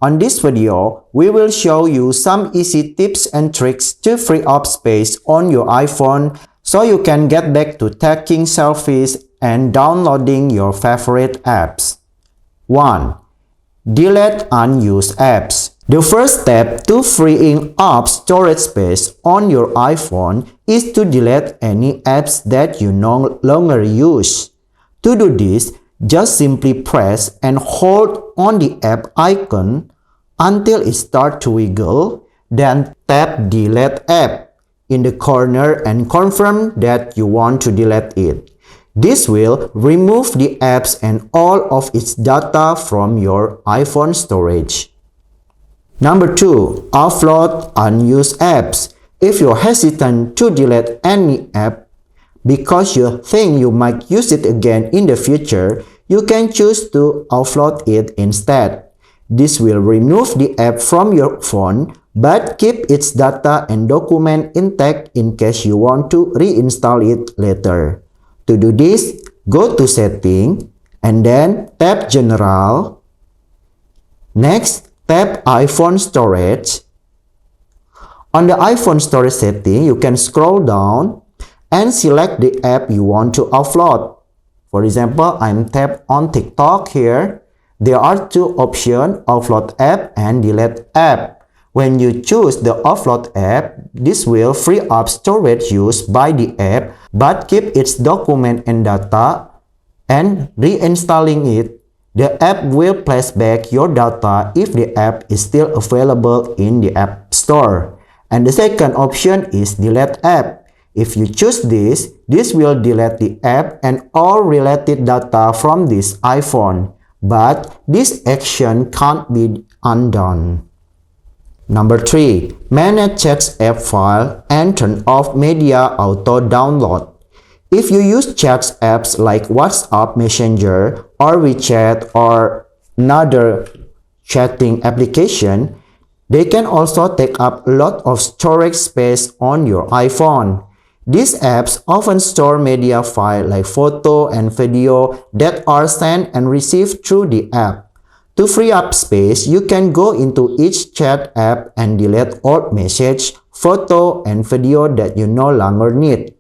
On this video, we will show you some easy tips and tricks to free up space on your iPhone so you can get back to taking selfies and downloading your favorite apps. 1. Delete unused apps. The first step to freeing up storage space on your iPhone is to delete any apps that you no longer use. To do this, just simply press and hold on the app icon until it starts to wiggle, then tap Delete App in the corner and confirm that you want to delete it. This will remove the apps and all of its data from your iPhone storage. Number 2. Offload unused apps. If you're hesitant to delete any app because you think you might use it again in the future, you can choose to offload it instead. This will remove the app from your phone but keep its data and document intact in case you want to reinstall it later. To do this, go to Setting and then tap General. Next, tap iPhone Storage. On the iPhone storage setting, you can scroll down and select the app you want to offload. For example, I'm tapped on TikTok here. There are two options, offload app and delete app. When you choose the offload app, this will free up storage used by the app but keep its document and data, and reinstalling it, the app will place back your data if the app is still available in the App Store. And the second option is delete app. If you choose this, this will delete the app and all related data from this iPhone. But this action can't be undone. Number 3. Manage Chats app file and turn off media auto download. If you use chats apps like WhatsApp Messenger or WeChat or another chatting application, they can also take up a lot of storage space on your iPhone. These apps often store media files like photo and video that are sent and received through the app. To free up space, you can go into each chat app and delete old message, photo, and video that you no longer need.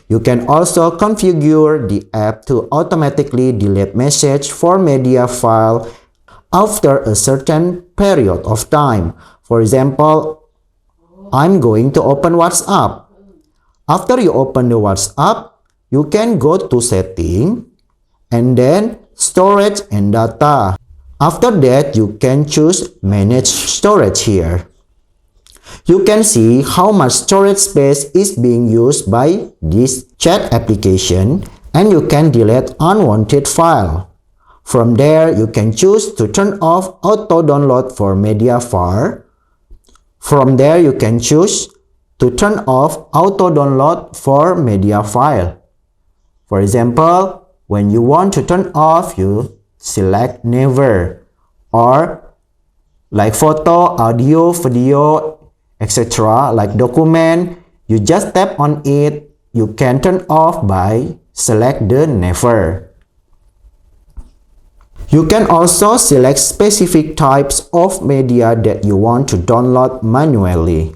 You can also configure the app to automatically delete message for media file after a certain period of time. For example, I'm going to open WhatsApp. After you open the WhatsApp, you can go to Setting and then Storage and Data. After that, you can choose Manage Storage here. You can see how much storage space is being used by this chat application, and you can delete unwanted file. From there, you can choose to turn off auto download for media file. From there, you can choose to turn off auto download for media file. For example, when you want to turn off, you select Never, or like photo, audio, video, etc. like document, you just tap on it. You can turn off by select the Never. You can also select specific types of media that you want to download manually.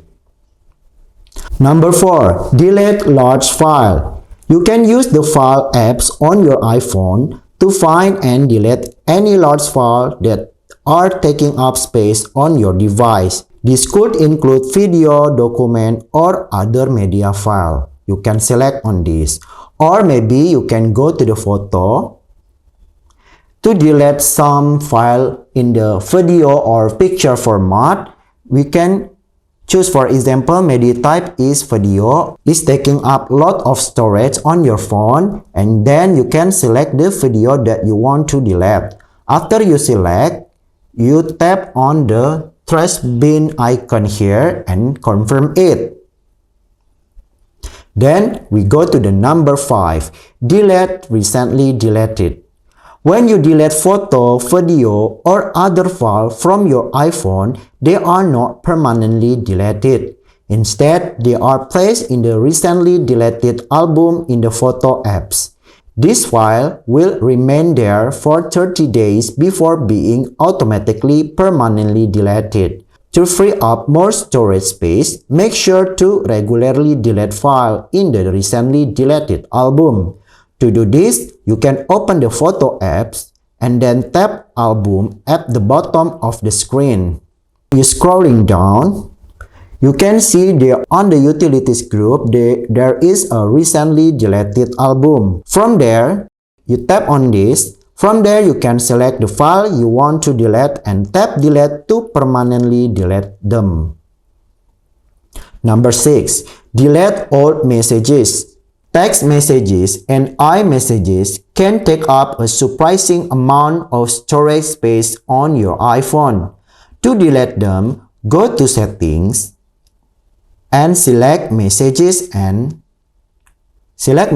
Number 4. Delete large file. You can use the file apps on your iPhone to find and delete any large file that are taking up space on your device. This could include video, document, or other media file. You can select on this. Or maybe you can go to the photo to delete some file in the video or picture format. We can choose, for example, media type is video. It's taking up a lot of storage on your phone, and then you can select the video that you want to delete. After you select, you tap on the trash bin icon here and confirm it. Then we go to the number 5. Delete recently deleted. When you delete photo, video, or other file from your iPhone, they are not permanently deleted. Instead, they are placed in the recently deleted album in the photo apps. This file will remain there for 30 days before being automatically permanently deleted. To free up more storage space, make sure to regularly delete files in the recently deleted album. To do this, you can open the Photo apps and then tap Album at the bottom of the screen. You're scrolling down. You can see there on the Utilities group, there is a recently deleted album. From there, you tap on this. From there, you can select the file you want to delete and tap Delete to permanently delete them. Number 6. Delete old messages. Text messages and iMessages can take up a surprising amount of storage space on your iPhone. To delete them, go to Settings and select Messages and select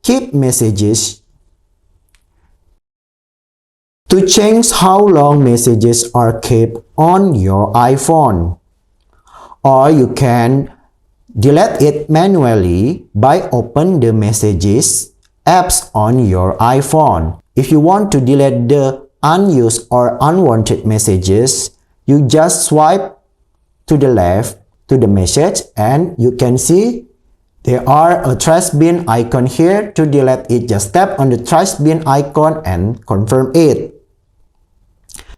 Keep Messages. To change how long messages are kept on your iPhone, or you can delete it manually by open the Messages apps on your iPhone. If you want to delete the unused or unwanted messages, you just swipe to the left to the message and you can see there are a trash bin icon here. To delete it, just tap on the trash bin icon and confirm it.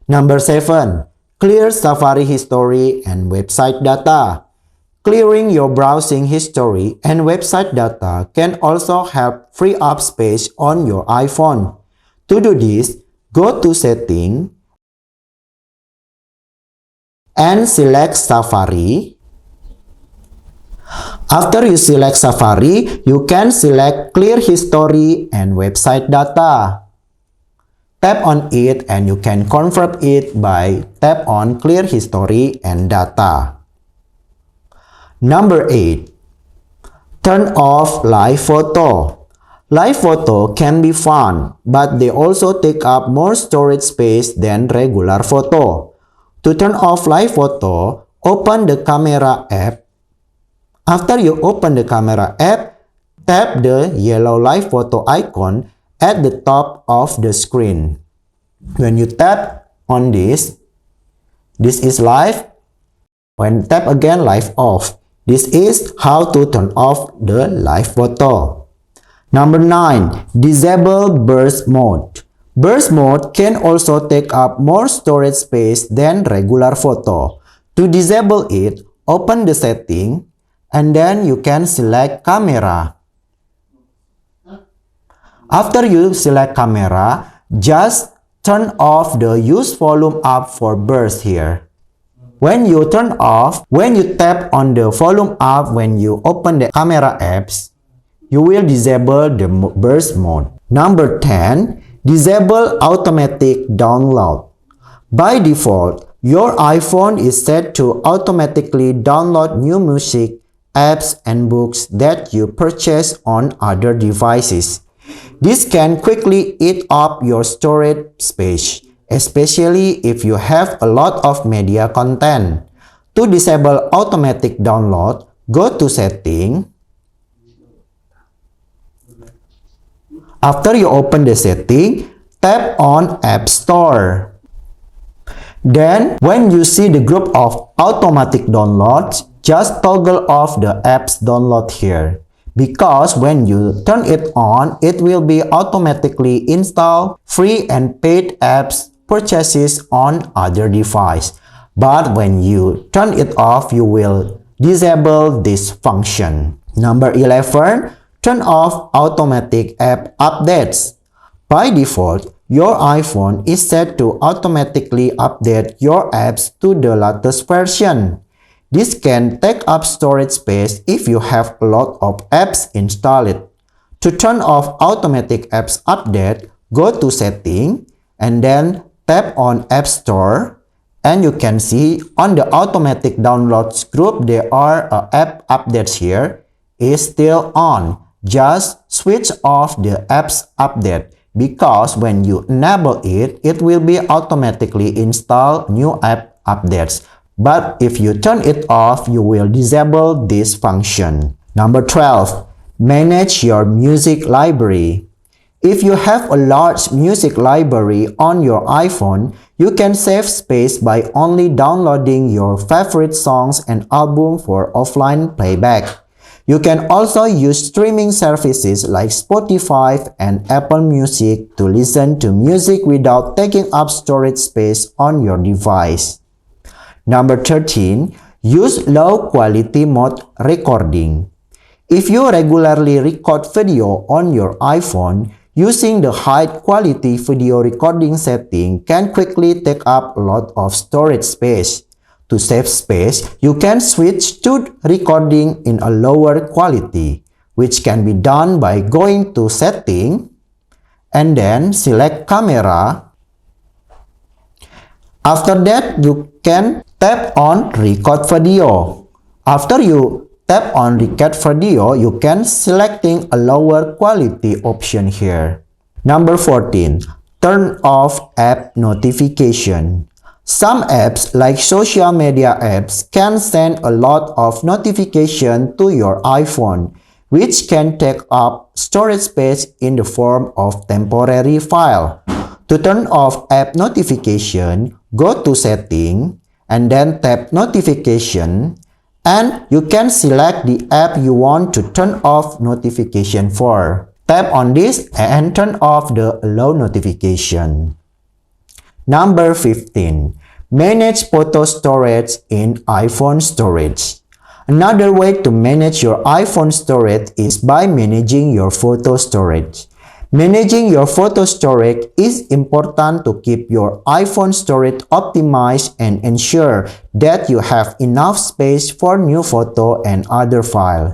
Number 7. Clear Safari history and website data. Clearing your browsing history and website data can also help free up space on your iPhone. To do this, go to Settings and select Safari. After you select Safari, you can select Clear History and Website Data. Tap on it and you can confirm it by tap on Clear History and Data. Number 8. Turn off Live Photo. Live photo can be fun, but they also take up more storage space than regular photo. To turn off live photo, open the Camera app. After you open the Camera app, tap the yellow live photo icon at the top of the screen. When you tap on this is live. When tap again, live off. This is how to turn off the live photo. Number 9. Disable burst mode. Burst mode can also take up more storage space than regular photo. To disable it, open the setting and then you can select Camera. After you select Camera, just turn off the Use Volume Up for burst here. When you tap on the volume up when you open the Camera apps, you will disable the burst mode. Number 10. Disable automatic download. By default, your iPhone is set to automatically download new music, apps, and books that you purchase on other devices. This can quickly eat up your storage space, especially if you have a lot of media content. To disable automatic download, go to Settings. After you open the setting, tap on App Store. Then, when you see the group of automatic downloads, just toggle off the apps download here. Because when you turn it on, it will be automatically install free and paid apps purchases on other device. But when you turn it off, you will disable this function. Number 11. Turn off automatic app updates. By default, your iPhone is set to automatically update your apps to the latest version. This can take up storage space if you have a lot of apps installed. To turn off automatic apps update, go to Settings and then tap on App Store. And you can see on the automatic downloads group, there are app updates here is still on. Just switch off the apps update because when you enable it, it will be automatically install new app updates. But if you turn it off, you will disable this function. Number 12. Manage your music library. If you have a large music library on your iPhone, you can save space by only downloading your favorite songs and albums for offline playback. You can also use streaming services like Spotify and Apple Music to listen to music without taking up storage space on your device. Number 13. Use low quality mode recording. If you regularly record video on your iPhone, using the high quality video recording setting can quickly take up a lot of storage space. To save space, you can switch to recording in a lower quality, which can be done by going to Setting and then select Camera. After that, you can tap on Record Video. After you tap on Record Video, you can selecting a lower quality option here. Number 14. Turn off app notification. Some apps like social media apps can send a lot of notification to your iPhone, which can take up storage space in the form of temporary file. To turn off app notification, go to Setting and then tap Notification, and you can select the app you want to turn off notification for. Tap on this and turn off the Allow notification. Number 15. Manage photo storage in iPhone storage. Another way to manage your iPhone storage is by managing your photo storage. Managing your photo storage is important to keep your iPhone storage optimized and ensure that you have enough space for new photo and other files.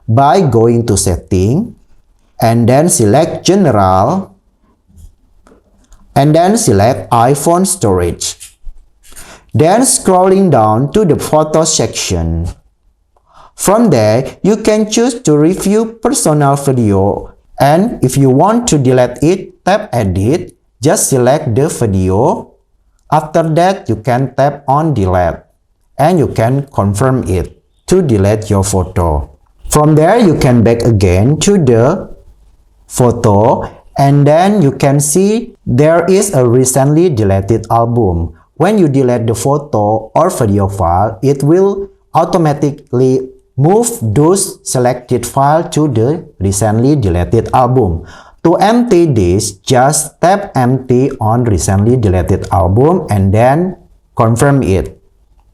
By going to Setting and then select General and then select iPhone Storage. Then scrolling down to the Photos section. From there, you can choose to review personal video, and if you want to delete it, tap Edit, just select the video. After that, you can tap on Delete, and you can confirm it to delete your photo. From there, you can back again to the photo, and then you can see there is a recently deleted album. When you delete the photo or video file, it will automatically move those selected files to the recently deleted album. To empty this, just tap Empty on recently deleted album and then confirm it.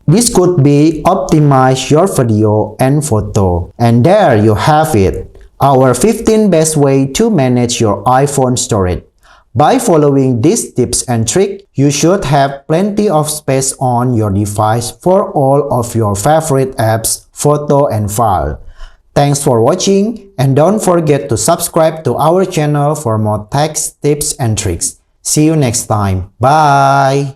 This could be optimize your video and photo. And there you have it, our 15 best way to manage your iPhone storage. By following these tips and tricks, you should have plenty of space on your device for all of your favorite apps, photo and file. Thanks for watching, and don't forget to subscribe to our channel for more tech tips and tricks. See you next time. Bye!